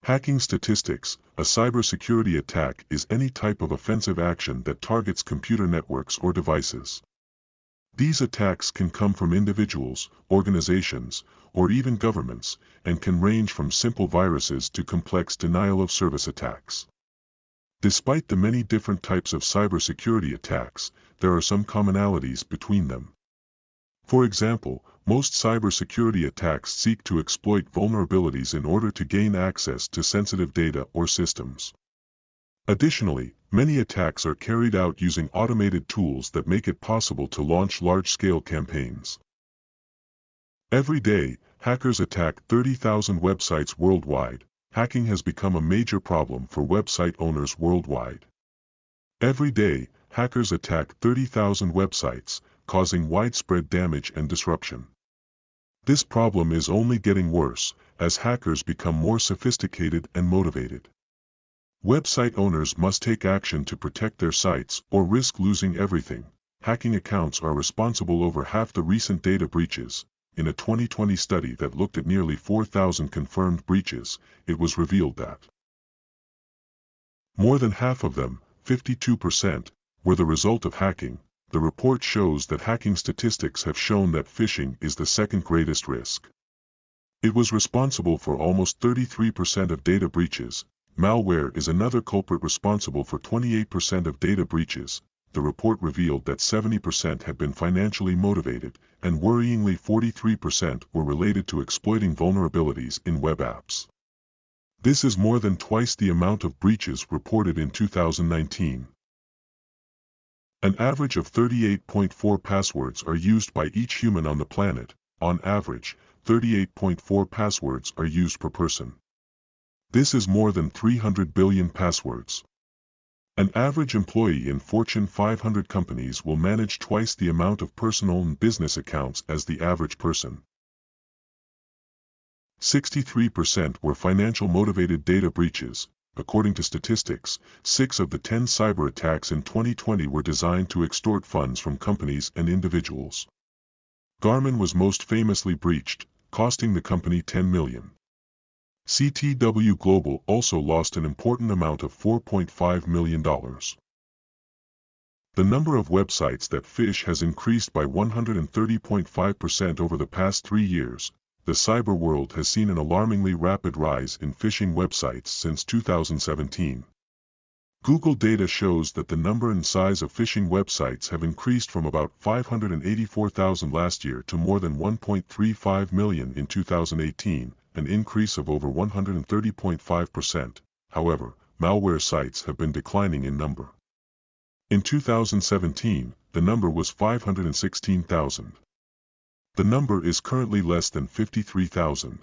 Hacking statistics. A cybersecurity attack is any type of offensive action that targets computer networks or devices. These attacks can come from individuals, organizations, or even governments, and can range from simple viruses to complex denial-of-service attacks. Despite the many different types of cybersecurity attacks, there are some commonalities between them. For example, most cybersecurity attacks seek to exploit vulnerabilities in order to gain access to sensitive data or systems. Additionally, many attacks are carried out using automated tools that make it possible to launch large-scale campaigns. Every day, hackers attack 30,000 websites worldwide. Hacking has become a major problem for website owners worldwide. Every day, hackers attack 30,000 websites, causing widespread damage and disruption. This problem is only getting worse, as hackers become more sophisticated and motivated. Website owners must take action to protect their sites or risk losing everything. Hacking accounts are responsible over half the recent data breaches. In a 2020 study that looked at nearly 4,000 confirmed breaches, it was revealed that more than half of them, 52%, were the result of hacking. The report shows that hacking statistics have shown that phishing is the second greatest risk. It was responsible for almost 33% of data breaches. Malware is another culprit responsible for 28% of data breaches. The report revealed that 70% had been financially motivated, and worryingly 43% were related to exploiting vulnerabilities in web apps. This is more than twice the amount of breaches reported in 2019. An average of 38.4 passwords are used by each human on the planet. On average, 38.4 passwords are used per person. This is more than 300 billion passwords. An average employee in Fortune 500 companies will manage twice the amount of personal and business accounts as the average person. 63% were financial-motivated data breaches. According to statistics, 6 of the 10 cyber attacks in 2020 were designed to extort funds from companies and individuals. Garmin was most famously breached, costing the company $10 million. CTW Global also lost an important amount of $4.5 million. The number of websites that phish has increased by 130.5% over the past 3 years. The cyber world has seen an alarmingly rapid rise in phishing websites since 2017. Google data shows that the number and size of phishing websites have increased from about 584,000 last year to more than 1.35 million in 2018, an increase of over 130.5%. However, malware sites have been declining in number. In 2017, the number was 516,000. The number is currently less than 53,000.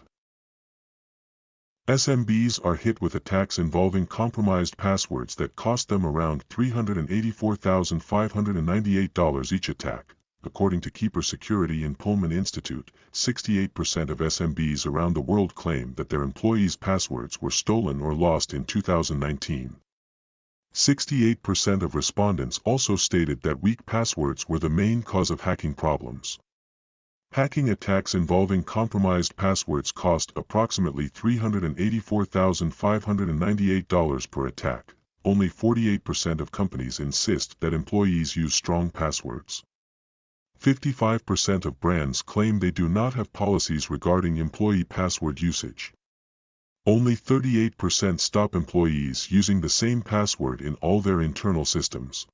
SMBs are hit with attacks involving compromised passwords that cost them around $384,598 each attack. According to Keeper Security and Pullman Institute, 68% of SMBs around the world claim that their employees' passwords were stolen or lost in 2019. 68% of respondents also stated that weak passwords were the main cause of hacking problems. Hacking attacks involving compromised passwords cost approximately $384,598 per attack. Only 48% of companies insist that employees use strong passwords. 55% of brands claim they do not have policies regarding employee password usage. Only 38% stop employees using the same password in all their internal systems.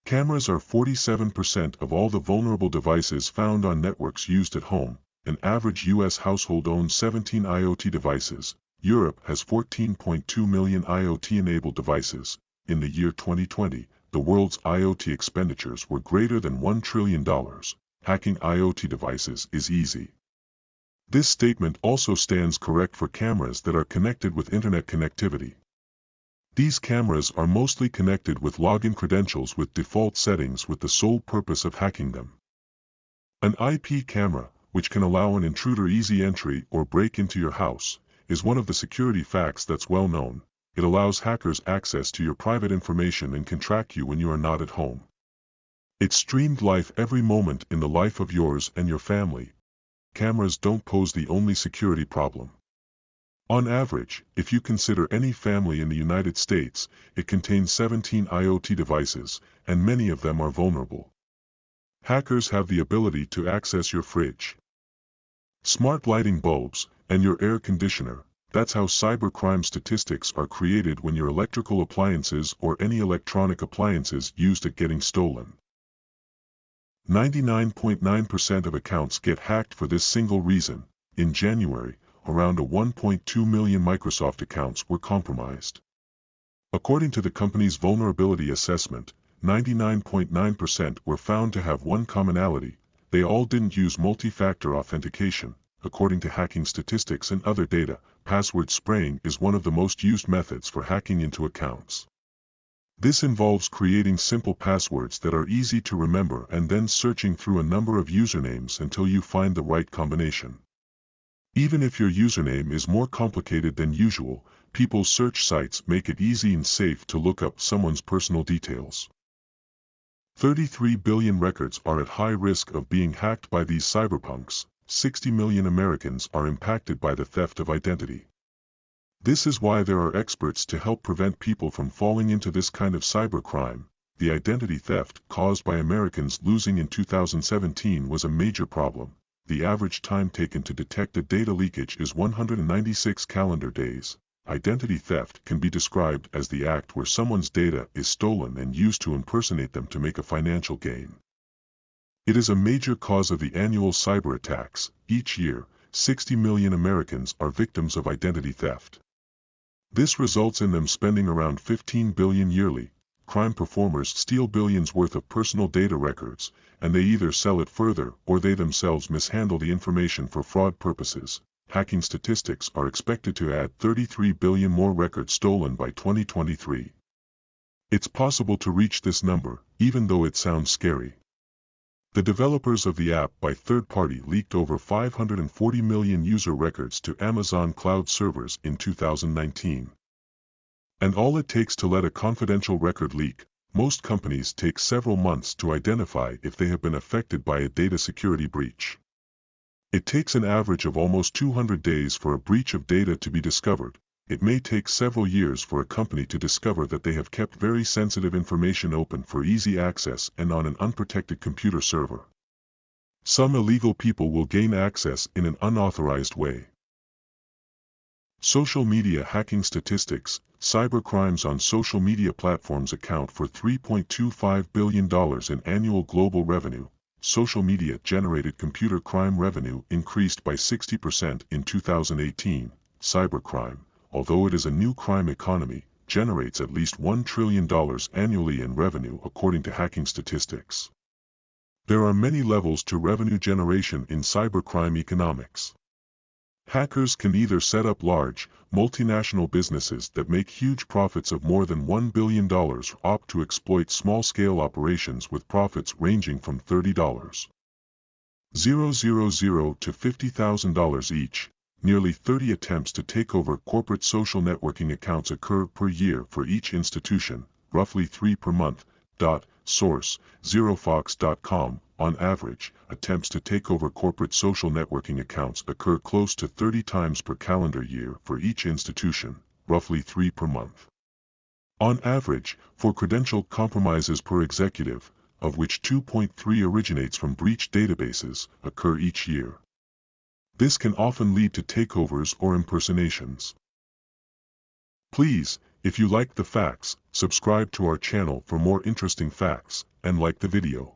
Cameras are 47% of all the vulnerable devices found on networks used at home. An average U.S. household owns 17 IoT devices. Europe has 14.2 million IoT-enabled devices. In the year 2020, the world's IoT expenditures were greater than $1 trillion. Hacking IoT devices is easy. This statement also stands correct for cameras that are connected with internet connectivity. These cameras are mostly connected with login credentials with default settings with the sole purpose of hacking them. An IP camera, which can allow an intruder easy entry or break into your house, is one of the security facts that's well known. It allows hackers access to your private information and can track you when you are not at home. It's streamed live every moment in the life of yours and your family. Cameras don't pose the only security problem. On average, if you consider any family in the United States, it contains 17 IoT devices, and many of them are vulnerable. Hackers have the ability to access your fridge, smart lighting bulbs, and your air conditioner. That's how cybercrime statistics are created when your electrical appliances or any electronic appliances used at getting stolen. 99.9% of accounts get hacked for this single reason. In January, around 1.2 million Microsoft accounts were compromised. According to the company's vulnerability assessment, 99.9% were found to have one commonality: they all didn't use multi-factor authentication. According to hacking statistics and other data, password spraying is one of the most used methods for hacking into accounts. This involves creating simple passwords that are easy to remember and then searching through a number of usernames until you find the right combination. Even if your username is more complicated than usual, people's search sites make it easy and safe to look up someone's personal details. 33 billion records are at high risk of being hacked by these cyberpunks. 60 million Americans are impacted by the theft of identity. This is why there are experts to help prevent people from falling into this kind of cybercrime. The identity theft caused by Americans losing in 2017 was a major problem. The average time taken to detect a data leakage is 196 calendar days. Identity theft can be described as the act where someone's data is stolen and used to impersonate them to make a financial gain. It is a major cause of the annual cyber attacks. Each year, 60 million Americans are victims of identity theft. This results in them spending around $15 billion yearly. Crime performers steal billions worth of personal data records, and they either sell it further or they themselves mishandle the information for fraud purposes. Hacking statistics are expected to add 33 billion more records stolen by 2023. It's possible to reach this number, even though it sounds scary. The developers of the app by third party leaked over 540 million user records to Amazon cloud servers in 2019. And all it takes to let a confidential record leak. Most companies take several months to identify if they have been affected by a data security breach. It takes an average of almost 200 days for a breach of data to be discovered. It may take several years for a company to discover that they have kept very sensitive information open for easy access and on an unprotected computer server. Some illegal people will gain access in an unauthorized way. Social media hacking statistics. Cybercrimes on social media platforms account for $3.25 billion in annual global revenue. Social media generated computer crime revenue increased by 60% in 2018. Cybercrime, although it is a new crime economy, generates at least $1 trillion annually in revenue according to hacking statistics. There are many levels to revenue generation in cybercrime economics. Hackers can either set up large, multinational businesses that make huge profits of more than $1 billion or opt to exploit small-scale operations with profits ranging from $30,000 to $50,000 each. Nearly 30 attempts to take over corporate social networking accounts occur per year for each institution, roughly 3 per month. Source: zerofox.com. On average, attempts to take over corporate social networking accounts occur close to 30 times per calendar year for each institution, roughly 3 per month. On average, for credential compromises per executive, of which 2.3 originates from breached databases, occur each year. This can often lead to takeovers or impersonations. Please, if you like the facts, subscribe to our channel for more interesting facts, and like the video.